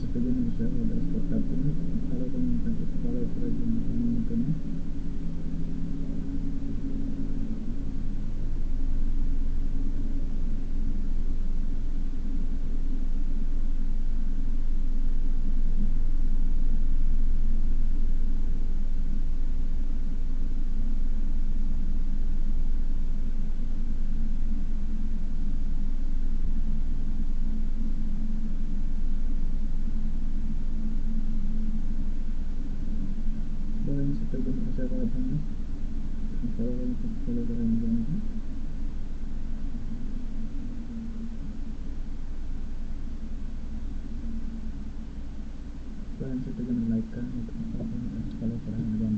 Sebagian besar adalah spot tabung. Kalau menggunakan kalau kerajinan menggunakannya dan sebagian besar tabungnya kalau kerajinan dan sebagian Lanka kalau kerajinan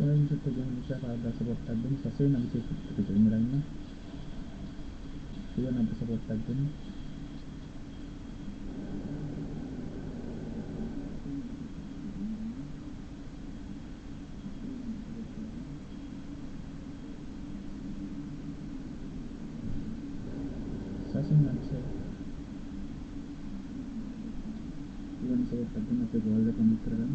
Mulai masuk ke jangan bisa agak support tabung stasiun nanti kita mulai mah. Dia nanti support tabung. Stasiun nanti saya. Dia nanti support tabung nanti boleh komputer kan.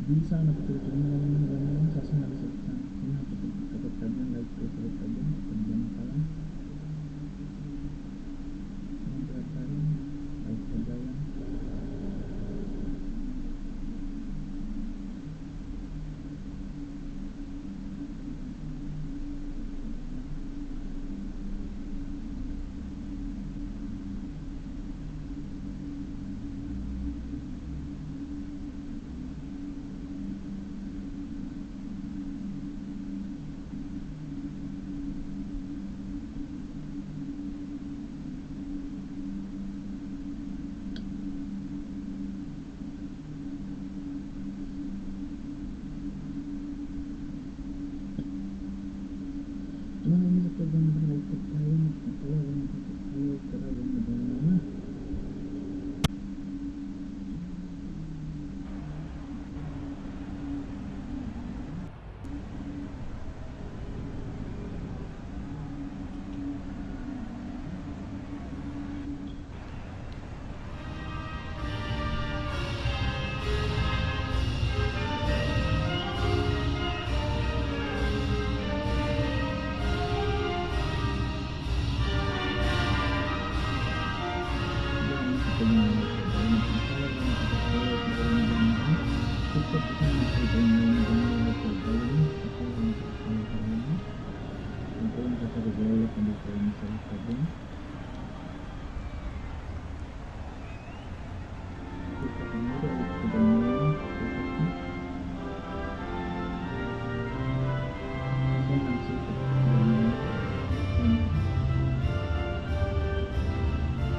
Bisa nak betul-betul memang stasiun harus sekitar sini dapat kajian lagi terus kajian kalang memperhatikan baik kajian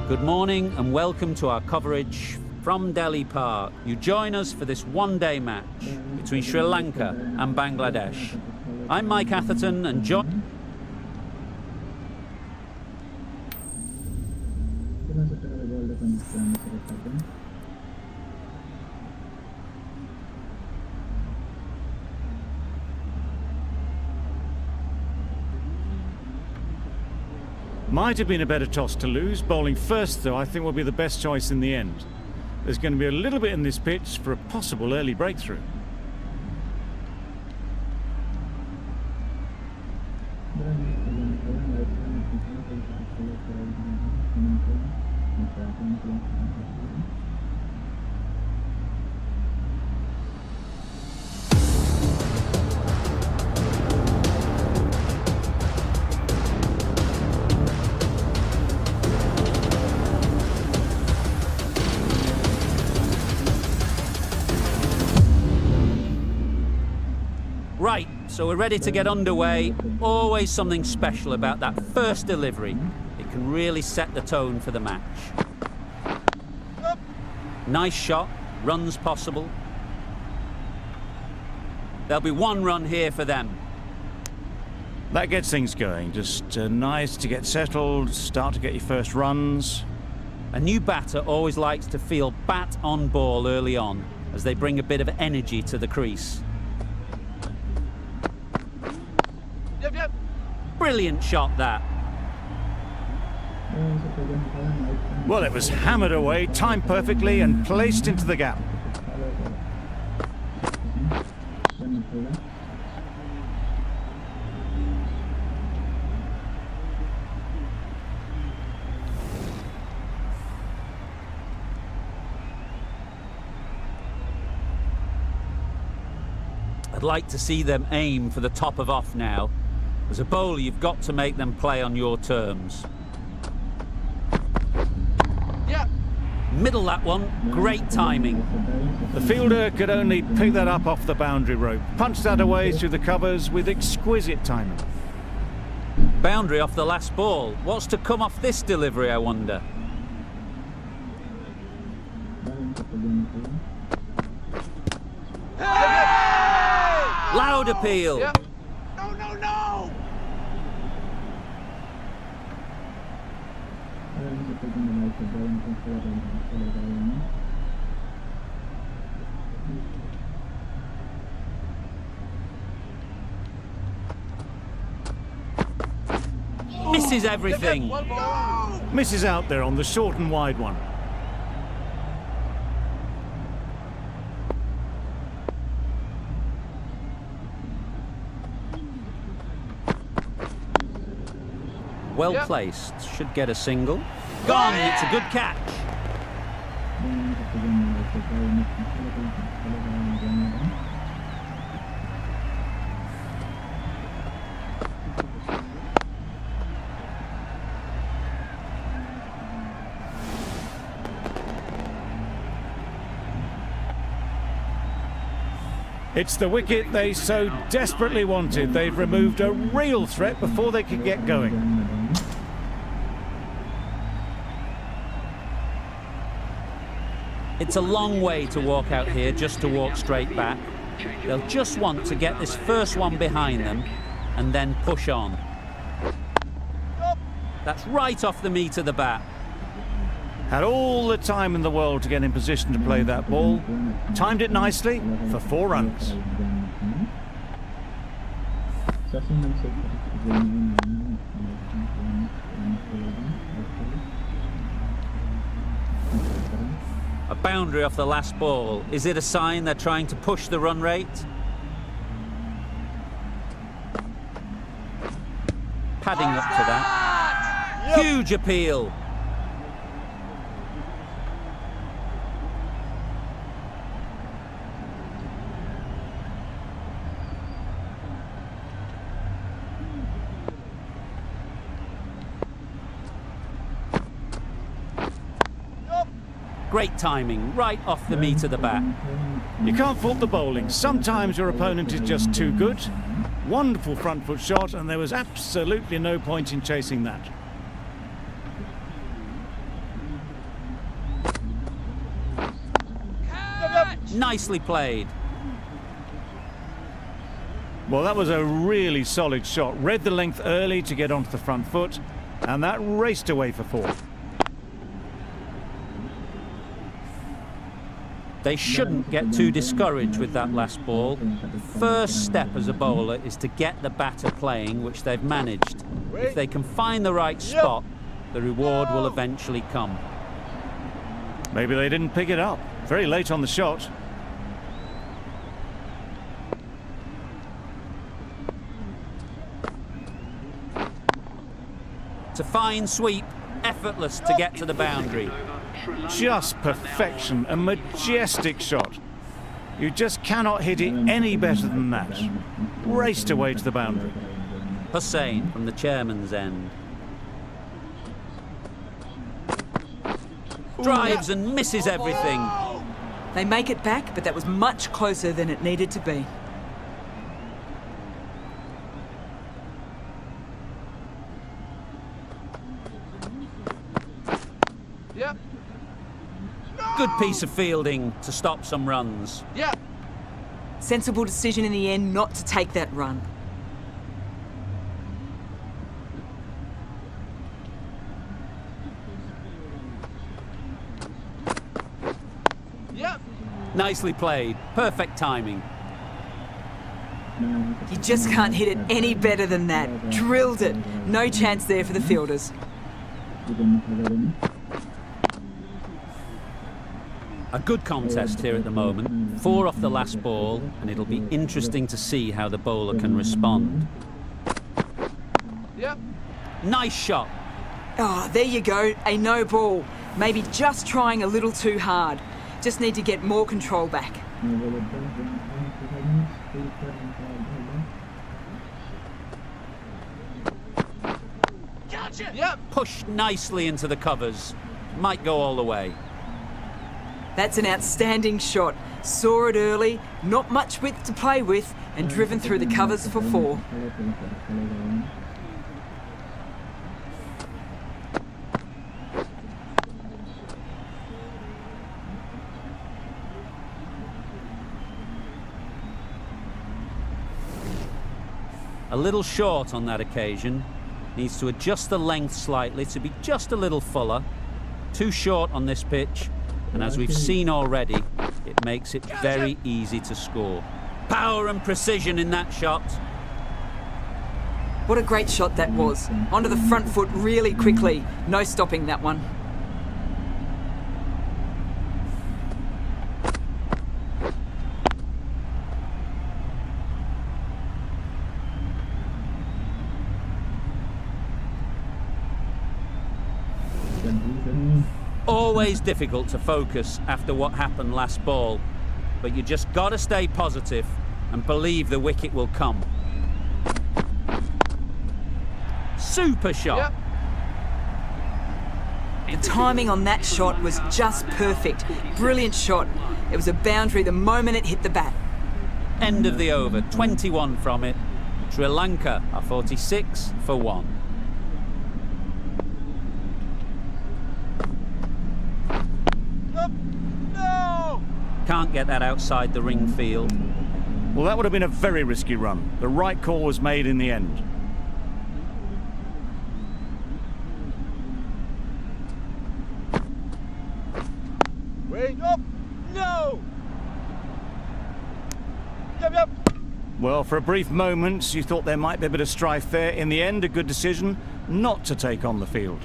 Good morning and welcome to our coverage from Delhi Park. You join us for this one-day match between Sri Lanka and Bangladesh. I'm Mike Atherton and John. Might have been a better toss to lose. Bowling first, though, I think will be the best choice in the end. There's going to be a little bit in this pitch for a possible early breakthrough. Right, so we're ready to get underway. Always something special about that first delivery. It can really set the tone for the match. Nice shot, runs possible. There'll be one run here for them. That gets things going. Just nice to get settled, start to get your first runs. A new batter always likes to feel bat on ball early on, as they bring a bit of energy to the crease. Brilliant shot, that. Well, it was hammered away, timed perfectly and placed into the gap. I'd like to see them aim for the top of off now. As a bowler, you've got to make them play on your terms. Yeah. Middle that one, great timing. The fielder could only pick that up off the boundary rope. Punched that away through the covers with exquisite timing. Boundary off the last ball. What's to come off this delivery, I wonder? Loud appeal. Yep. No, no, no! Misses everything. Misses out there on the short and wide one. Well placed. Should get a single. Gone. It's a good catch. It's the wicket they so desperately wanted. They've removed a real threat before they could get going. It's a long way to walk out here just to walk straight back. They'll just want to get this first one behind them and then push on. That's right off the meat of the bat. Had all the time in the world to get in position to play that ball. Timed it nicely for 4 runs. A boundary off the last ball. Is it a sign they're trying to push the run rate? Padding up to that. Huge appeal. Great timing, right off the meat of the bat. You can't fault the bowling. Sometimes your opponent is just too good. Wonderful front foot shot, and there was absolutely no point in chasing that. Nicely played. Well, that was a really solid shot. Read the length early to get onto the front foot, and that raced away for 4. They shouldn't get too discouraged with that last ball. The first step as a bowler is to get the batter playing, which they've managed. If they can find the right spot, the reward will eventually come. Maybe they didn't pick it up. Very late on the shot. It's a fine sweep, effortless to get to the boundary. Just perfection, a majestic shot. You just cannot hit it any better than that. Raced away to the boundary. Hussain from the chairman's end. Drives and misses everything. They make it back, but that was much closer than it needed to be. Yep. Good piece of fielding to stop some runs. Yeah. Sensible decision in the end not to take that run. Yep. Nicely played. Perfect timing. You just can't hit it any better than that. Drilled it. No chance there for the fielders. A good contest here at the moment. 4 off the last ball, and it'll be interesting to see how the bowler can respond. Yep. Nice shot. Oh, there you go. A no ball. Maybe just trying a little too hard. Just need to get more control back. Gotcha. Yep. Pushed nicely into the covers. Might go all the way. That's an outstanding shot. Saw it early, not much width to play with, and driven through the covers for 4. A little short on that occasion. Needs to adjust the length slightly to be just a little fuller. Too short on this pitch, and as we've seen already, it makes it very easy to score. Power and precision in that shot. What a great shot that was. Onto the front foot really quickly. No stopping that one. Always difficult to focus after what happened last ball, but you just got to stay positive and believe the wicket will come. Super shot. Yep. The timing on that shot was just perfect. Brilliant shot. It was a boundary the moment it hit the bat. End of the over, 21 from it. Sri Lanka are 46 for 1. No. Can't get that outside the ring field. Well, that would have been a very risky run. The right call was made in the end. Wait up. No. Yep. Well, for a brief moment, you thought there might be a bit of strife there. In the end, a good decision not to take on the field.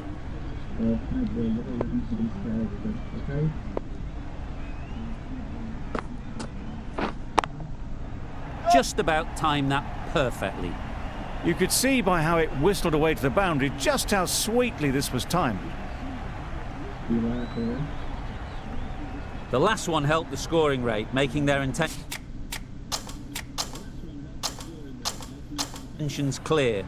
Just about timed that perfectly. You could see by how it whistled away to the boundary just how sweetly this was timed. The last one helped the scoring rate, making their intentions clear.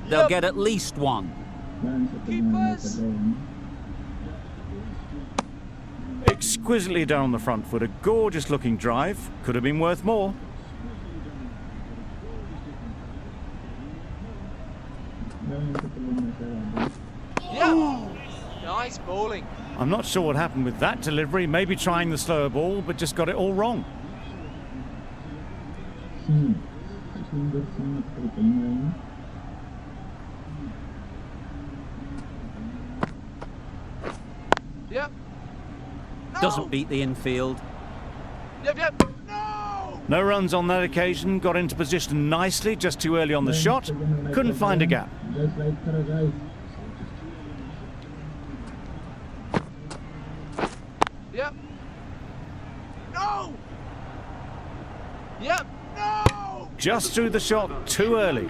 They'll get at least one. Keepers. Exquisitely done on the front foot. A gorgeous looking drive. Could have been worth more. Yeah. Nice bowling. I'm not sure what happened with that delivery. Maybe trying the slower ball, but just got it all wrong. Yep. No. Doesn't beat the infield. Yep. No. No runs on that occasion. Got into position nicely, just too early on the shot. Couldn't find a gap. Yep. No. Yep. No. Just threw the shot too early.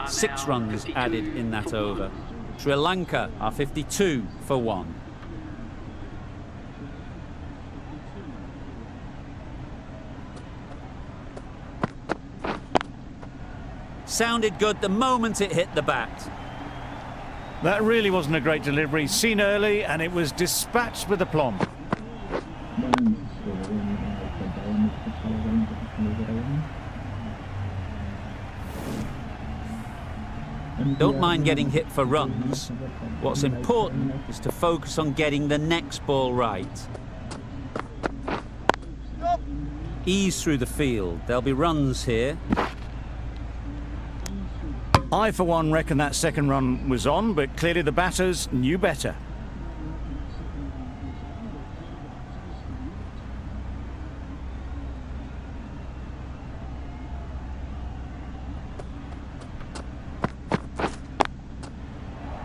6 runs added in that over. Sri Lanka are 52 for 1. Sounded good the moment it hit the bat. That really wasn't a great delivery. Seen early, and it was dispatched with aplomb. Don't mind getting hit for runs. What's important is to focus on getting the next ball right. Ease through the field. There'll be runs here. I, for one, reckon that second run was on, but clearly the batters knew better.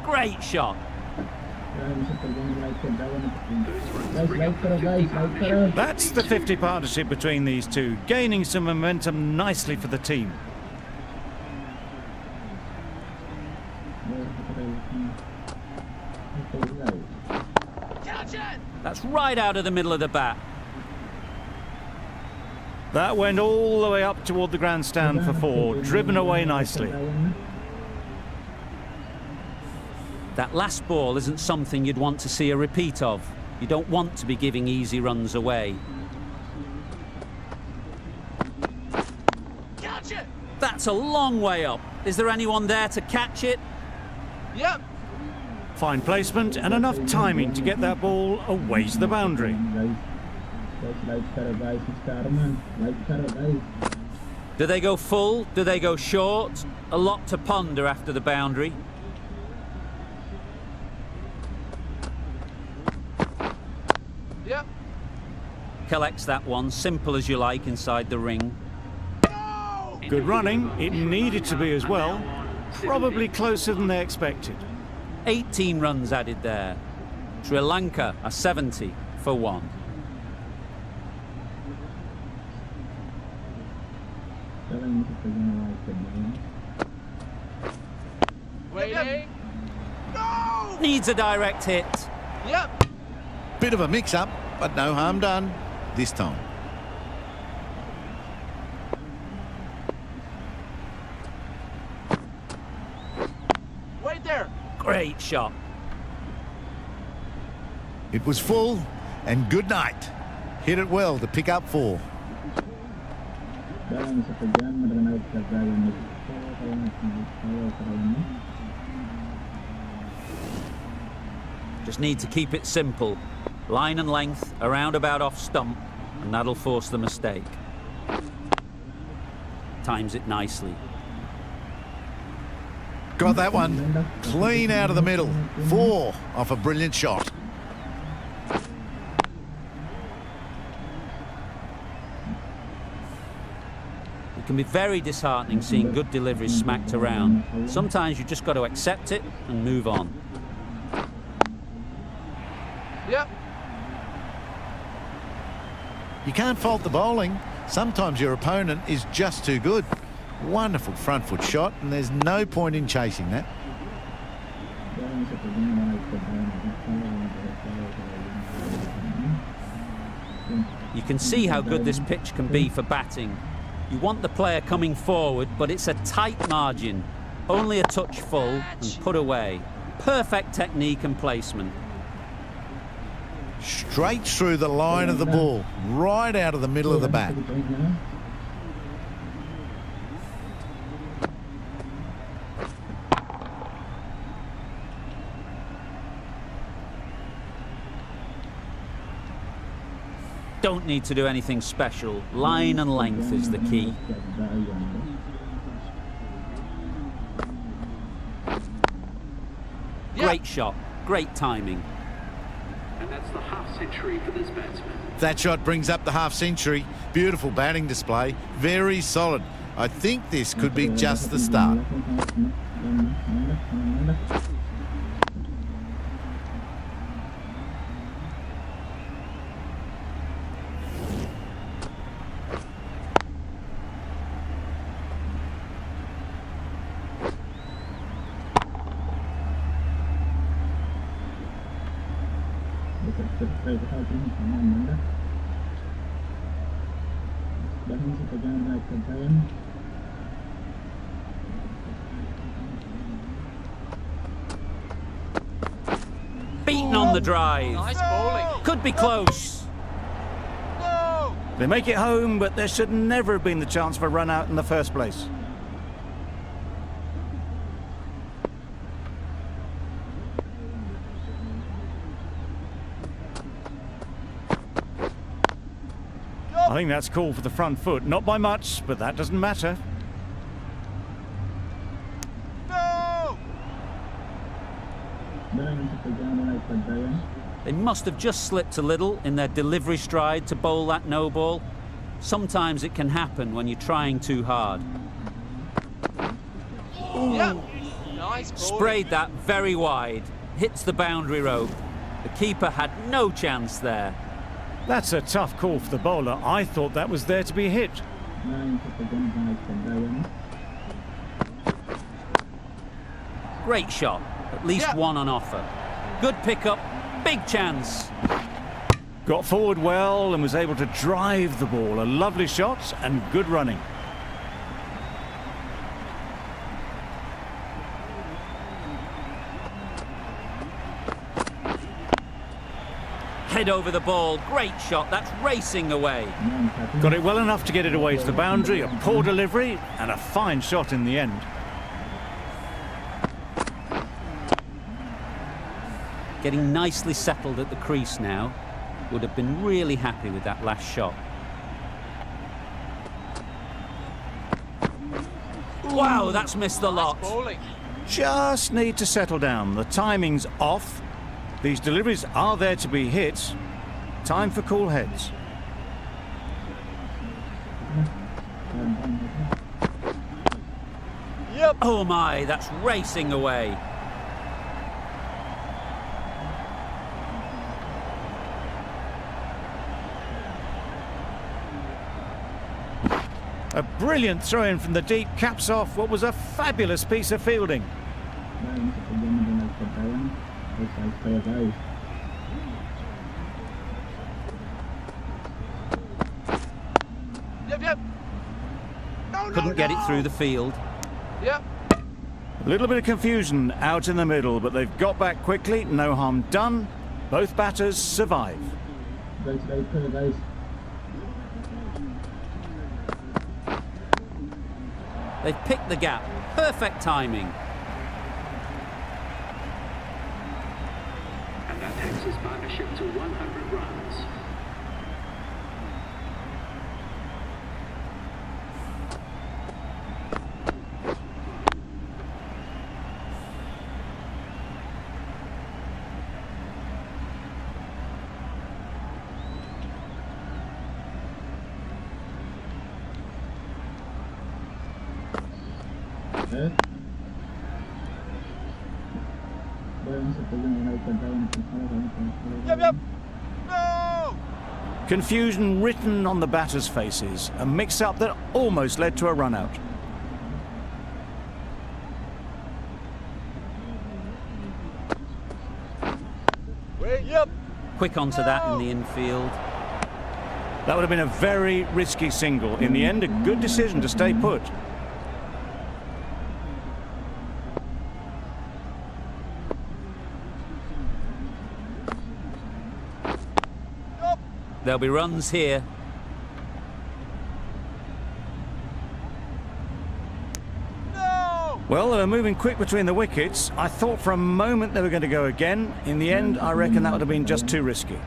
Great shot. That's the 50 partnership between these two, gaining some momentum nicely for the team. Catch it! That's right out of the middle of the bat. That went all the way up toward the grandstand for 4, driven away nicely. That last ball isn't something you'd want to see a repeat of. You don't want to be giving easy runs away. Catch it! That's a long way up. Is there anyone there to catch it? Yep. Fine placement and enough timing to get that ball away to the boundary. Do they go full? Do they go short? A lot to ponder after the boundary. Yep. Collects that one, simple as you like, inside the ring. No! Good running, it needed to be as well. Probably closer than they expected. 18 runs added there. Sri Lanka are 70 for 1. Waiting. No! Needs a direct hit. Yep. Bit of a mix-up, but no harm done this time. Wait there. Great shot. It was full, and good night. Hit it well to pick up 4. Just need to keep it simple. Line and length, a roundabout off stump, and that'll force the mistake. Times it nicely. Got that one. Clean out of the middle. 4 off a brilliant shot. It can be very disheartening seeing good deliveries smacked around. Sometimes you just got to accept it and move on. Yep. You can't fault the bowling. Sometimes your opponent is just too good. Wonderful front foot shot, and there's no point in chasing that. You can see how good this pitch can be for batting. You want the player coming forward, but it's a tight margin. Only a touch full and put away. Perfect technique and placement. Straight through the line of the ball, right out of the middle of the bat. Don't need to do anything special. Line and length is the key. Great shot, great timing. And that's the half century for this batsman. That shot brings up the half century. Beautiful batting display. Very solid. I think this could be just the start. Beaten on the drive. Nice bowling. Could be close. No! They make it home, but there should never have been the chance for a run out in the first place. I think that's called for the front foot. Not by much, but that doesn't matter. No! They must have just slipped a little in their delivery stride to bowl that no ball. Sometimes it can happen when you're trying too hard. Yep. Nice bowling. Sprayed that very wide. Hits the boundary rope. The keeper had no chance there. That's a tough call for the bowler. I thought that was there to be hit. Great shot. At least one on offer. Good pickup. Big chance. Got forward well and was able to drive the ball. A lovely shot and good running. Head over the ball. Great shot. That's racing away. Got it well enough to get it away to the boundary. A poor delivery and a fine shot in the end. Getting nicely settled at the crease now. Would have been really happy with that last shot. Wow, that's missed the lot. Nice bowling. Just need to settle down. The timing's off. These deliveries are there to be hit. Time for cool heads. Yep. Oh my, that's racing away. A brilliant throw-in from the deep caps off what was a fabulous piece of fielding. Yep, yep. No, Couldn't get it through the field. Yep. A little bit of confusion out in the middle, but they've got back quickly. No harm done. Both batters survive. They've picked the gap. Perfect timing. And that takes his partnership to 100 runs. Yep, yep. No! Confusion written on the batters' faces. A mix-up that almost led to a run-out. Wait, yep. Quick onto that in the infield. That would have been a very risky single. In the end, a good decision to stay put. There'll be runs here. No! Well, they were moving quick between the wickets. I thought for a moment they were going to go again. In the end, I reckon that would have been just too risky.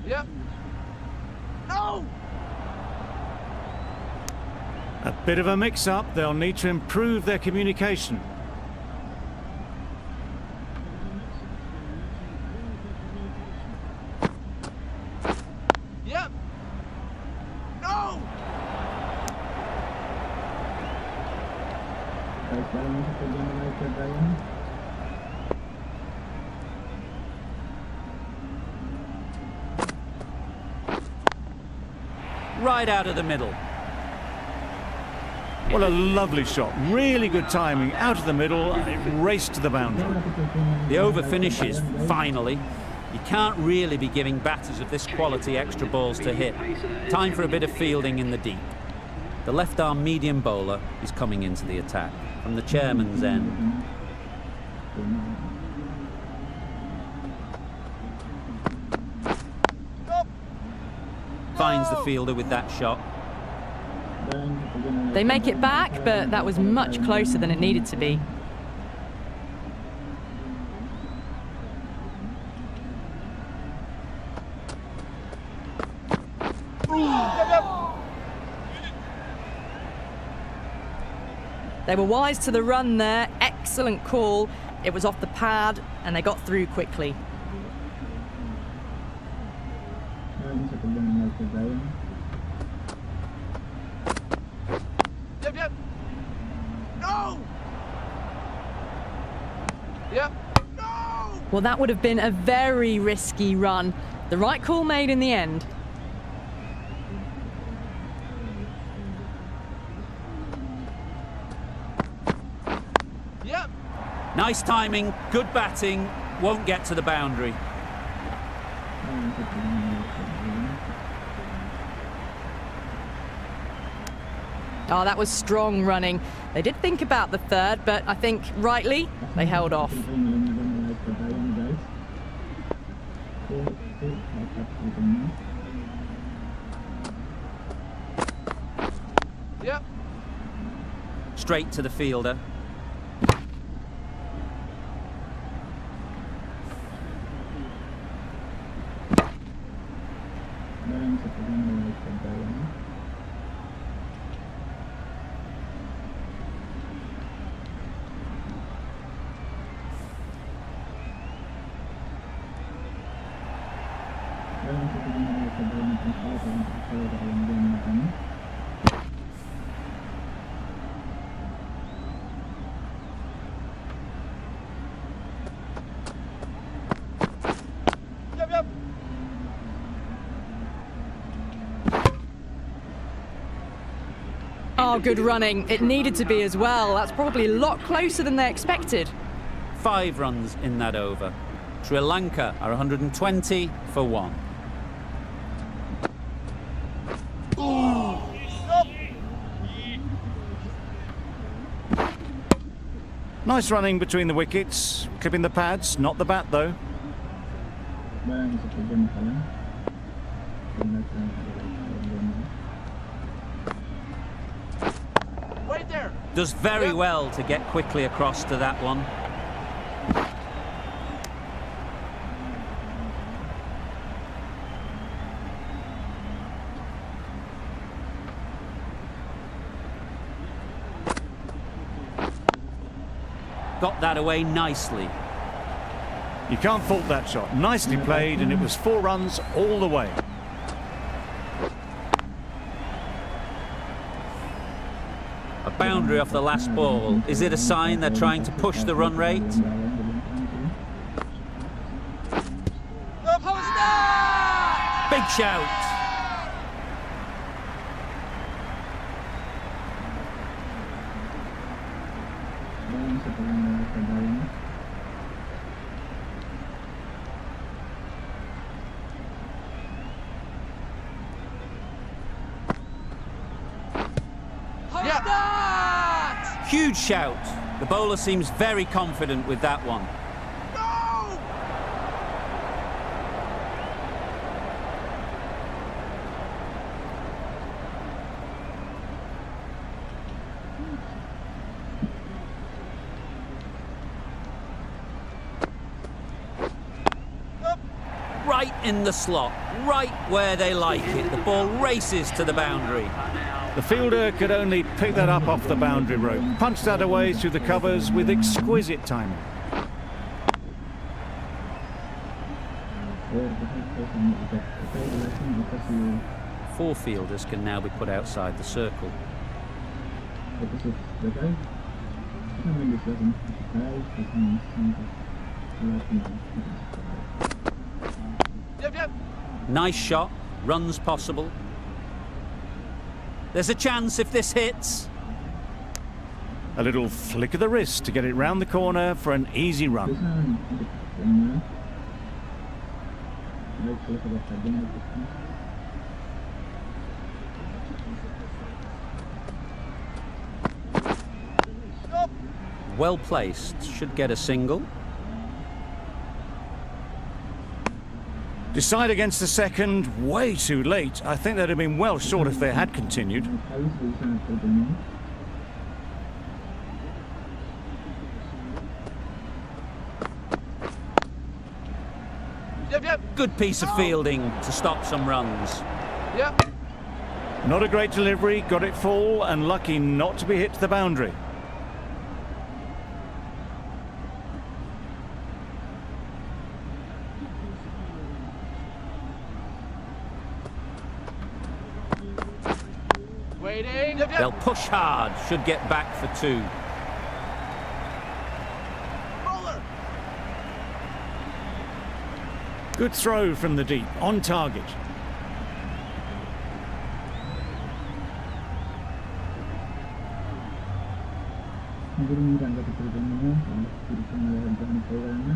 Yep. No! A bit of a mix-up. They'll need to improve their communication. Yep. No! Right out of the middle. What a lovely shot. Really good timing. Out of the middle, and it raced to the boundary. The over finishes, finally. You can't really be giving batters of this quality extra balls to hit. Time for a bit of fielding in the deep. The left-arm medium bowler is coming into the attack from the chairman's end. Finds the fielder with that shot. They make it back, but that was much closer than it needed to be. They were wise to the run there. Excellent call. It was off the pad and they got through quickly. Yep. No! Yep. No! Well, that would have been a very risky run. The right call made in the end. Yep. Nice timing, good batting, won't get to the boundary. Oh, that was strong running. They did think about the third, but I think rightly they held off. Yep. Straight to the fielder. Yep. Oh, good running. It needed to be as well. That's probably a lot closer than they expected. 5 runs in that over. Sri Lanka are 120 for 1. Nice running between the wickets. Clipping the pads, not the bat though. Wait there. Does very well to get quickly across to that one. Got that away nicely. You can't fault that shot. Nicely played, and it was 4 runs all the way. A boundary off the last ball. Is it a sign they're trying to push the run rate? Big shout. Huge shout. The bowler seems very confident with that one. No! Right in the slot, right where they like it. The ball races to the boundary. The fielder could only pick that up off the boundary rope. Punched that away through the covers with exquisite timing. Four fielders can now be put outside the circle. Yep. Nice shot, runs possible. There's a chance if this hits. A little flick of the wrist to get it round the corner for an easy run. Well placed, should get a single. Decide against the second, way too late. I think they'd have been well short if they had continued. Yep. Good piece of fielding to stop some runs. Yep. Not a great delivery, got it full and lucky not to be hit to the boundary. Waiting. Yep, yep. They'll push hard, should get back for 2. Bowler. Good throw from the deep, on target. Ini Rangga diberikannya untuk diberikan oleh Johnny Powell-nya.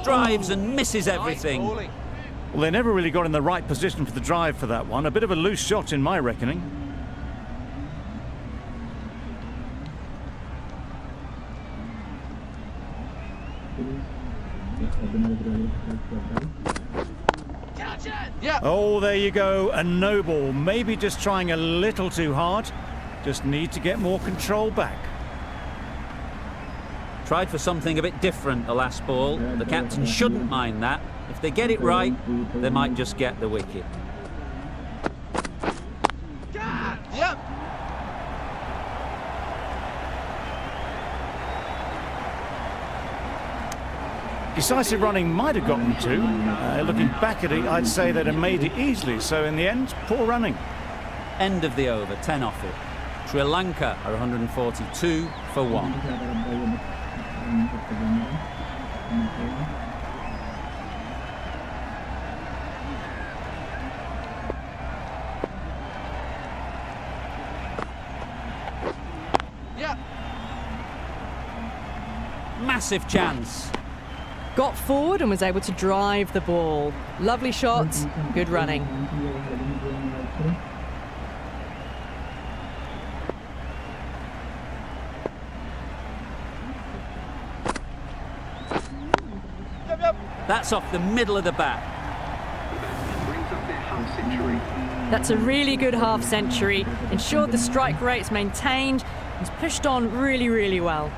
Drives and misses everything. Nice bowling. Well, they never really got in the right position for the drive for that one. A bit of a loose shot in my reckoning. Catch it. Yeah. Oh, there you go, a no ball. Maybe just trying a little too hard. Just need to get more control back. Tried for something a bit different the last ball. The captain shouldn't mind that. If they get it right, they might just get the wicket. Yep. Decisive running might have gotten 2. Looking back at it, I'd say they'd have made it easily. So in the end, poor running. End of the over, 10 off it. Sri Lanka are 142 for 1. Yeah. Massive chance. Got forward and was able to drive the ball. Lovely shot, good running. Yep, yep. That's off the middle of the bat. The batsman brings up their half century. That's a really good half century. Ensured the strike rate's maintained. He's pushed on really, really well.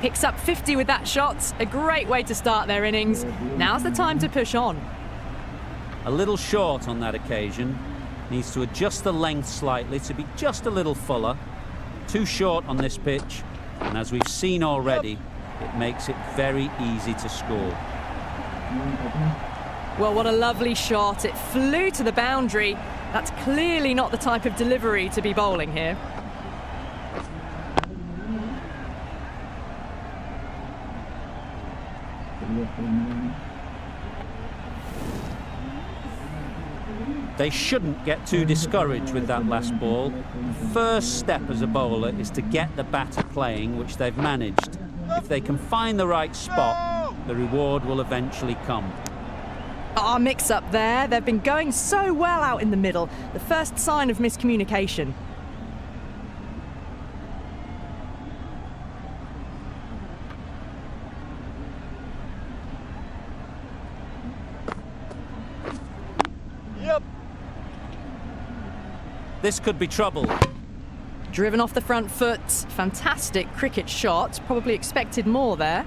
Picks up 50 with that shot. A great way to start their innings. Now's the time to push on. A little short on that occasion. Needs to adjust the length slightly to be just a little fuller. Too short on this pitch. And as we've seen already, it makes it very easy to score. Well, what a lovely shot. It flew to the boundary. That's clearly not the type of delivery to be bowling here. They shouldn't get too discouraged with that last ball. The first step as a bowler is to get the batter playing, which they've managed. If they can find the right spot, the reward will eventually come. Our mix-up there. They've been going so well out in the middle. The first sign of miscommunication. Yep. This could be trouble. Driven off the front foot. Fantastic cricket shot. Probably expected more there.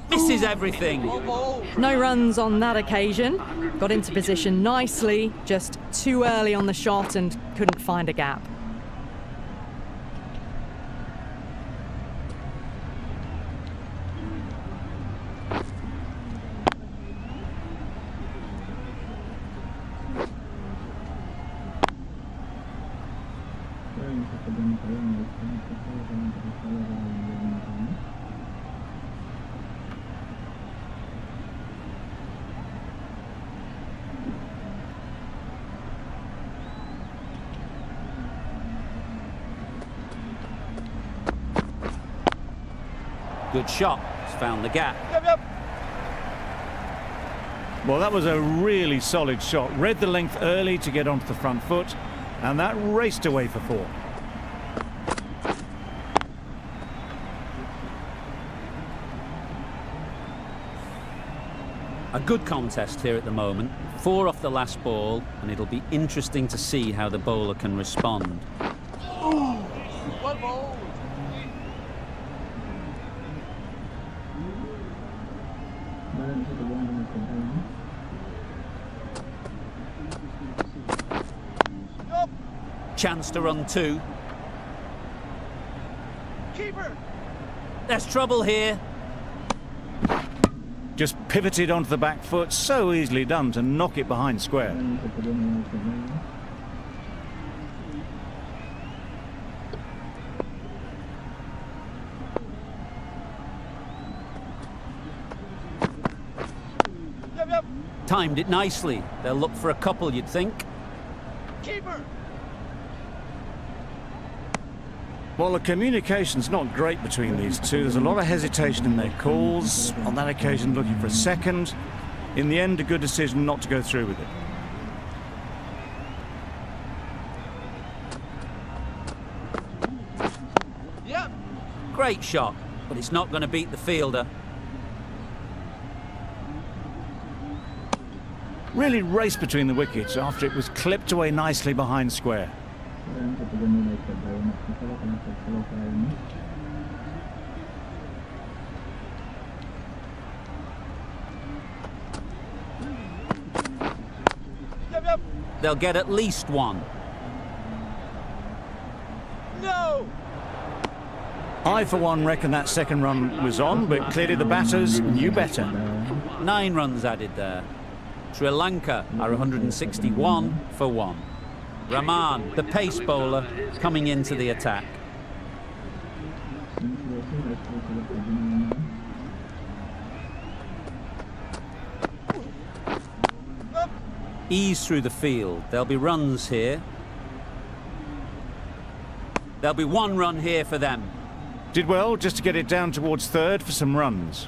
Misses everything. Well bowled. No runs on that occasion. Got into position nicely. Just too early on the shot and couldn't find a gap. Good shot. It's found the gap. Yep, yep. Well, that was a really solid shot. Read the length early to get onto the front foot, and that raced away for 4. A good contest here at the moment. 4 off the last ball, and it'll be interesting to see how the bowler can respond. Well bowled. Yup. Chance to run 2. Keeper. There's trouble here. Just pivoted onto the back foot, so easily done to knock it behind square. Yep, yep. Timed it nicely. They'll look for a couple, you'd think. Keeper. Well, the communication's not great between these two. There's a lot of hesitation in their calls. On that occasion, looking for a second. In the end, a good decision not to go through with it. Yep. Great shot, but it's not going to beat the fielder. Really raced between the wickets after it was clipped away nicely behind square. Yep, yep. They'll get at least 1. No. I, for one, reckon that second run was on, but clearly the batters knew better. 9 runs added there. Sri Lanka are 161 for 1. Rahman, the pace bowler, coming into the attack. Yup. Ease through the field. There'll be runs here. There'll be 1 run here for them. Did well just to get it down towards third for some runs.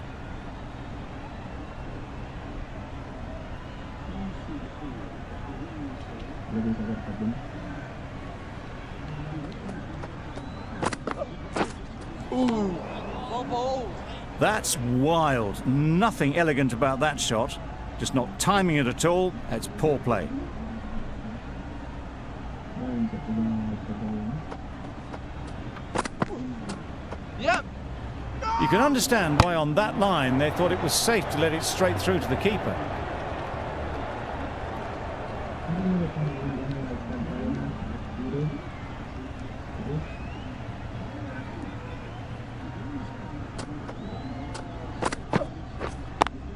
Well bowled. That's wild. Nothing elegant about that shot. Just not timing it at all. It's poor play. Yep. You can understand why on that line they thought it was safe to let it straight through to the keeper.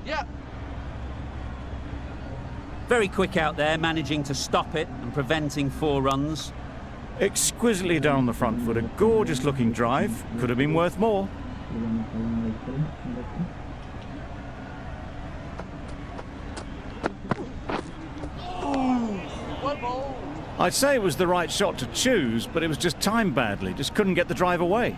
Yep. Very quick out there, managing to stop it and preventing 4 runs. Exquisitely done on the front foot. A gorgeous looking drive. Could have been worth more. Well bowled. I'd say it was the right shot to choose, but it was just timed badly. Just couldn't get the drive away.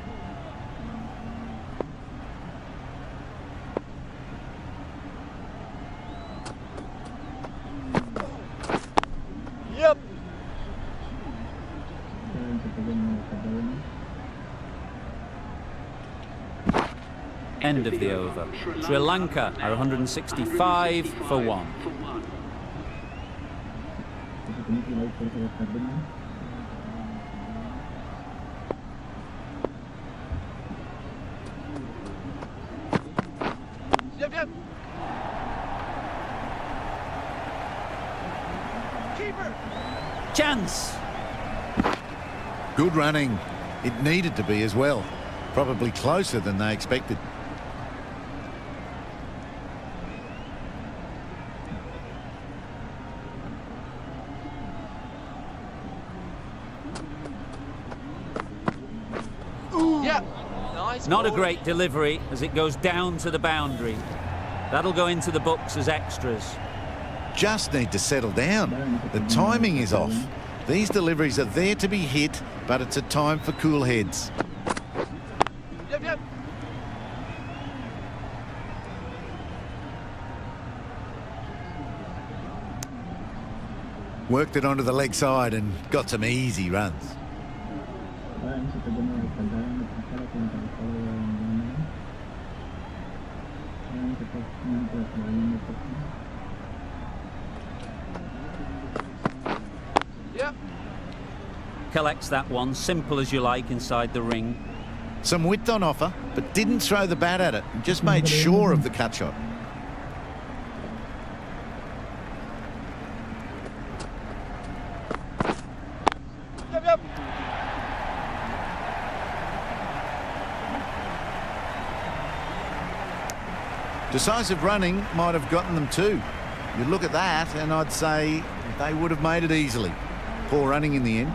Yep. End of the over. Sri Lanka are 165 for 1. Yep, yep. Keeper. Chance! Good running. It needed to be as well. Probably closer than they expected. Yep. Nice. Not a ball. great delivery as it goes down to the boundary. That'll go into the books as extras. Just need to settle down. The timing is off. These deliveries are there to be hit, but it's a time for cool heads. Yep, yep. Worked it onto the leg side and got some easy runs. Yep. Collects that one, simple as you like, inside the ring. Some width on offer, but didn't throw the bat at it and just made sure of the cut shot. Decisive running might have gotten them too. You look at that and I'd say they would have made it easily. Poor running in the end.